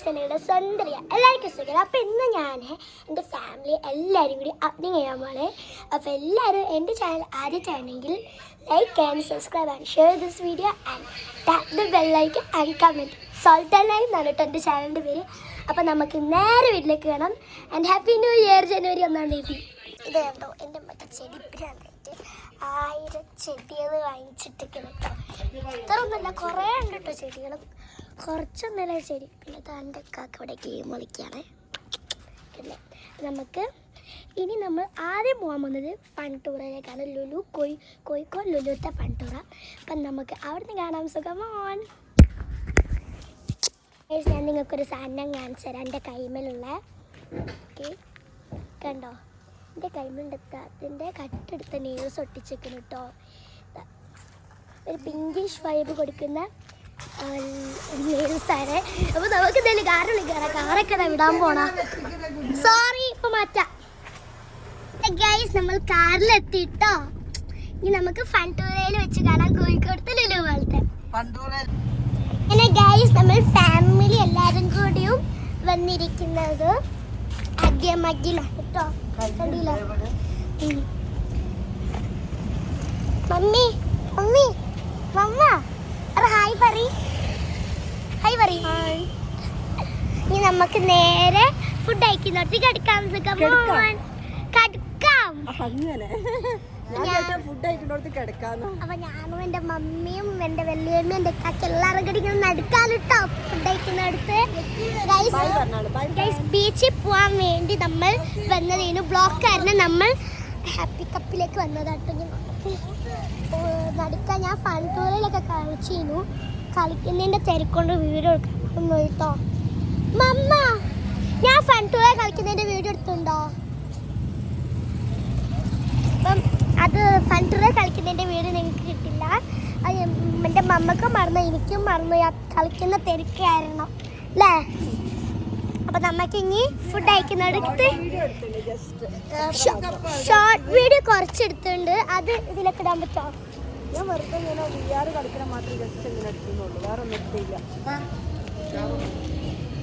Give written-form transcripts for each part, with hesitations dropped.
ചാനലുടെ സ്വന്തം എല്ലാവർക്കും സുഖം. അപ്പോൾ ഇന്ന് ഞാൻ എൻ്റെ ഫാമിലി എല്ലാവരും കൂടി അപ്ലോഡ് ചെയ്യാൻ പോണേ. അപ്പോൾ എല്ലാവരും എൻ്റെ ചാനൽ ആദ്യമായിട്ടാണെങ്കിൽ like and subscribe and share this video and tap the bell icon and comment. Salt live എന്നാണ് കേട്ടോ എൻ്റെ ചാനലിൻ്റെ പേര്. അപ്പോൾ നമുക്ക് നേരെ വീട്ടിലേക്ക് കാണാം. ആൻഡ് ഹാപ്പി ന്യൂ ഇയർ ജനുവരി 1 ഇത് കണ്ടോ എൻ്റെ മറ്റേ ചെടി ഭ്രാന്തായിട്ട് 1000 ചെടികൾ വാങ്ങിച്ചിട്ടൊക്കെയാണ് കേട്ടോ. ഇത്ര ഒന്നുമല്ല, കുറേ ഉണ്ട് കേട്ടോ ചെടികളും. കുറച്ചൊന്നല്ല ചെടി. പിന്നെ തൻ്റെ കാക്ക ഇവിടെ ഗെയിം കളിക്കുകയാണ്. പിന്നെ നമുക്ക് ഇനി നമ്മൾ ആദ്യം പോകാൻ പോകുന്നത് ഫൺ ടൂറിലേക്കാണ്. കോഴിക്കോട് ലുലുത്തെ ഫൺ ടൂറാണ്. അപ്പം നമുക്ക് അവിടുന്ന് കാണാൻ സുഖമാണ്. ഞാൻ നിങ്ങൾക്കൊരു സാധനം കാണിച്ചു തരാം. എൻ്റെ കൈമേലുള്ള ഓക്കെ കണ്ടോ, എൻ്റെ കൈമേലുണ്ട്. അതിൻ്റെ കട്ടെടുത്ത നെയിൽസ് ഒട്ടിച്ചേക്കണം കേട്ടോ. ഒരു പിങ്കിഷ് വൈബ് കൊടുക്കുന്ന നെയിൽസാണ്. അപ്പോൾ നമുക്ക് എന്തെങ്കിലും കാറ് വിളിക്കാം. കാറൊക്കെ വിടാൻ പോണ. സോറി, ഇപ്പം മാറ്റാം. ഗൈസ്, നമ്മൾ കാറിലെത്തിട്ടോ. ഇനി നമുക്ക് ഫൺ ടൂറയിൽ വെച്ച് കാണാം, കോഴിക്കോടത്തെ ലുലു പോലത്തെ. അങ്ങനെ ഗൈസ്, നമ്മൾ ഫാമിലി എല്ലാവരും കൂടിയും വന്നിരിക്കുന്നത് അഗ്യമാണ് കേട്ടോ. കണ്ടില്ല മമ്മി മമ്മി മമ്മ ഹായ് പറ. ഇനി നമുക്ക് നേരെ ഫുഡ് കഴിക്കുന്നിടത്ത് കിടക്കാം. അപ്പൊ ഞാനും എന്റെ മമ്മിയും എന്റെ വല്യമ്മയും എന്റെ കാക്ക എല്ലാവരും കൂടി ഇങ്ങനെ നടക്കാനിട്ടോ ഫുഡ് കഴിക്കുന്നിടത്ത്. ബീച്ചിൽ പോവാൻ വേണ്ടി നമ്മൾ വന്നതിന് ബ്ലോക്ക് ആയിരുന്നു. നമ്മൾ ഹാപ്പി കപ്പിലേക്ക് വന്നതാട്ടോ. നമുക്ക് നടക്കാൻ ഞാൻ ഫൺ ടൂറിലൊക്കെ കളിച്ചിരുന്നു. കളിക്കുന്നതിന്റെ തിരക്കൊണ്ട് വീഡിയോ എടുക്കണം കേട്ടോ. മമ്മ, ഞാൻ ഫൺ ടൂറിൽ കളിക്കുന്നതിന്റെ വീഡിയോ എടുത്തുണ്ടോ? അപ്പം അത് ഫൺ ടൂറിൽ കളിക്കുന്നതിന്റെ വീഡിയോ നിങ്ങൾക്ക് കിട്ടില്ല. അത് എൻ്റെ മമ്മക്കും മറന്നു, എനിക്കും മറന്നു. കളിക്കുന്ന തിരക്കായിരുന്നു അല്ലേ? അപ്പൊ നമുക്ക് ഇനി ഫുഡ് കഴിക്കുന്നിടത്ത് ഷോർട്ട് വീഡിയോ കുറച്ചെടുത്തുണ്ട്. അത് ഇതിലൊക്കെ ഇടാൻ പറ്റുമോ?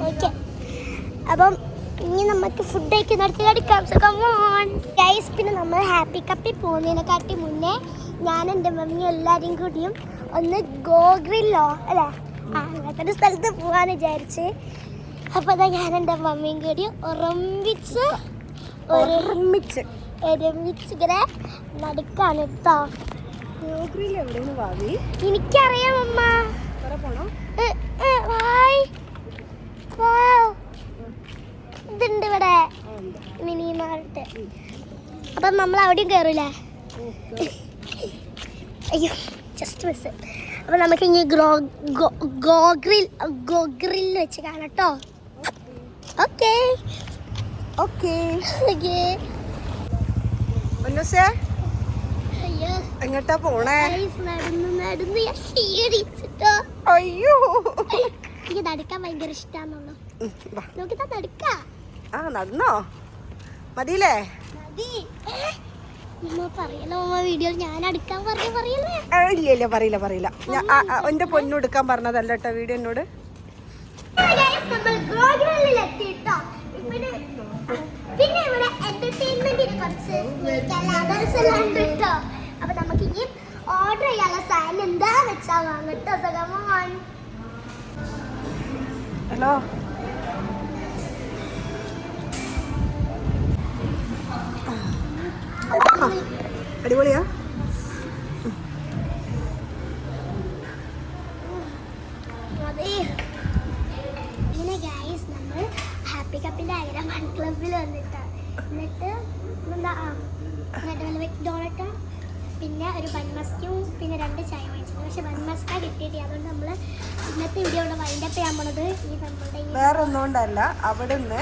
ഓക്കെ, അപ്പം ഇനി നമുക്ക് ഫുഡ് കഴിക്കുന്നിടത്ത് കിടക്കാം. ഗൈസ്, പിന്നെ നമ്മൾ ഹാപ്പി കപ്പിൽ പോകുന്നതിനെക്കാട്ടി മുന്നേ ഞാൻ എൻ്റെ മമ്മി എല്ലാവരും കൂടിയും ഒന്ന് ഗോഗ്രില്ലോ അല്ലേ അങ്ങനത്തെ ഒരു സ്ഥലത്ത് പോകാൻ വിചാരിച്ച്. അപ്പോൾ അതാ ഞാൻ എൻ്റെ മമ്മിയും കൂടി ഒരുമിച്ച് ഇങ്ങനെ നടക്കാണ് കേട്ടോ. എനിക്കറിയാം അമ്മ. ഇതുണ്ട് ഇവിടെ മിനി മാർട്ട്. അപ്പം നമ്മൾ അവിടെയും കയറൂലേ? അയ്യോ, ജസ്റ്റ് മിസ്. അപ്പം നമുക്ക് ഇനി ഗോഗ്രിൽ വെച്ച് കാണാം കേട്ടോ. ഓക്കെ എങ്ങോട്ടാ പോണേ? നടന്ന് ക്ഷീണിച്ചിട്ടോ. അയ്യോ, എനിക്ക് നടക്കാൻ ഭയങ്കര ഇഷ്ടാന്നുള്ളു. നോക്കി നടക്കാം. ആ നടന്നോ? മതിയില്ലേ? പറയല്ലോ വീഡിയോ ഞാൻ എടുക്കാൻ പറയല്ലേ? ഇല്ല പറയില്ല. എന്റെ പൊന്നു എടുക്കാൻ പറഞ്ഞതല്ല കേട്ടോ വീഡിയോ എന്നോട്. പിന്നെ ഇവിടെ എന്റർടൈൻമെന്റിന് കുറച്ച് അപ്പൊ നമുക്ക് ഇനി ഓർഡർ ചെയ്യാനുള്ള സാധനം എന്താ വെച്ചാ വാങ്ങട്ടോ. സഗമോൻ ഹലോ, അടിപൊളിയാ. ഇങ്ങനെ ഗൈസ്, നമ്മൾ ഹാപ്പി കപ്പിന്റെ ആയിരം ഫൺ ക്ലബിൽ വന്നിട്ടാ. എന്നിട്ട് ഡോണറ്റും പിന്നെ ഒരു ബൺമസ്കും പിന്നെ 2 ചായ വാങ്ങിച്ചു. പക്ഷെ ബൺമസ്ക കിട്ടിയിട്ട് അതുകൊണ്ട് നമ്മൾ ഇന്നത്തെ വീഡിയോ ഇവിടെ വൈൻഡപ്പ് ചെയ്യാൻ പോണത് വേറെ ഒന്നുകൊണ്ടല്ല. അവിടുന്ന്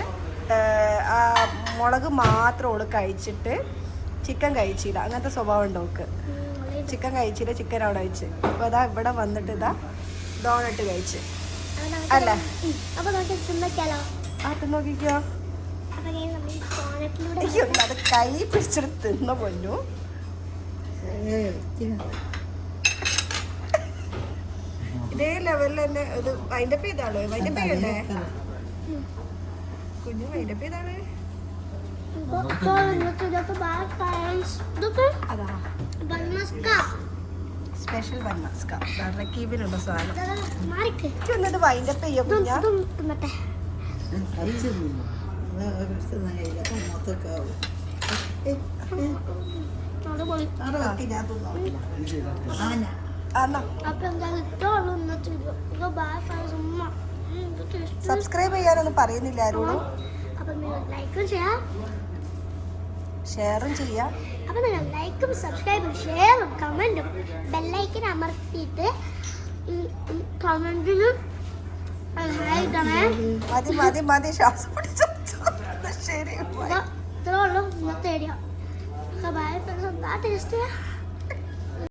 മുളക് മാത്രം ഓള് കഴിച്ചിട്ട് ചിക്കൻ കഴിച്ചില്ല. അങ്ങനത്തെ സ്വഭാവം ഉണ്ട് ഓക്ക്. ചിക്കൻ കഴിച്ചില്ല, ചിക്കൻ അവിടെ വെച്ച്. അപ്പോൾ അതാ ഇവിടെ വന്നിട്ട് ഇതാ ഡോണട്ട് കഴിച്ച് അല്ലേ? അപ്പൊ നമുക്ക് തിന്നോക്കിയാലോ? നോക്കിക്കോ. അയ്യോ, അത് കൈ പിടിച്ചിട്ട് തിന്ന പൊന്നു. ഇതേ ലെവലിൽ തന്നെ ഇത് വൈൻഡപ്പ് ചെയ്താളോ? വൈൻഡപ്പ് ചെയ്യണ്ടേ? കുഞ്ഞു വൈൻഡപ്പ് ഏതാണ് ഇതൊക്കെ അതാ ബൺമസ്ക. സ്പെഷ്യൽ ബൺമസ്ക റക്കീബിനുള്ള സാധനം മാറിക്ക്. എന്നിട്ട് വൈൻഡപ്പ് ചെയ്യാം കുഞ്ഞ ഇതും തിന്നട്ടെ. അടിപൊളി. ആന്നാ അപ്പൊ എന്തായാലും ഇത്രയുള്ളൂ ഇന്നത്തെ വീഡിയോ. ഇപ്പൊ ബൈ ഫ്രണ്ട്സ്. സബ്സ്ക്രൈബ് ചെയ്യാനൊന്നും പറയുന്നില്ല ആരോടും അപ്പൊ നിങ്ങൾ ലൈക്കും ചെയ്യാം. ഷെയറും ചെയ്യാം അപ്പൊ നിങ്ങൾ ലൈക്കും സബ്സ്ക്രൈബും ഷെയറും കമന്റും ബെല്ലൈക്കൻ അമർത്തിയിട്ട് കമന്റിലും മതി മതി മതി ശ്വാസം പിടിച്ചു ശരി ഇത്രയുള്ളൂ ഇന്നത്തെ വീഡിയോ. Bye friends. എന്താ ടേസ്റ്റ്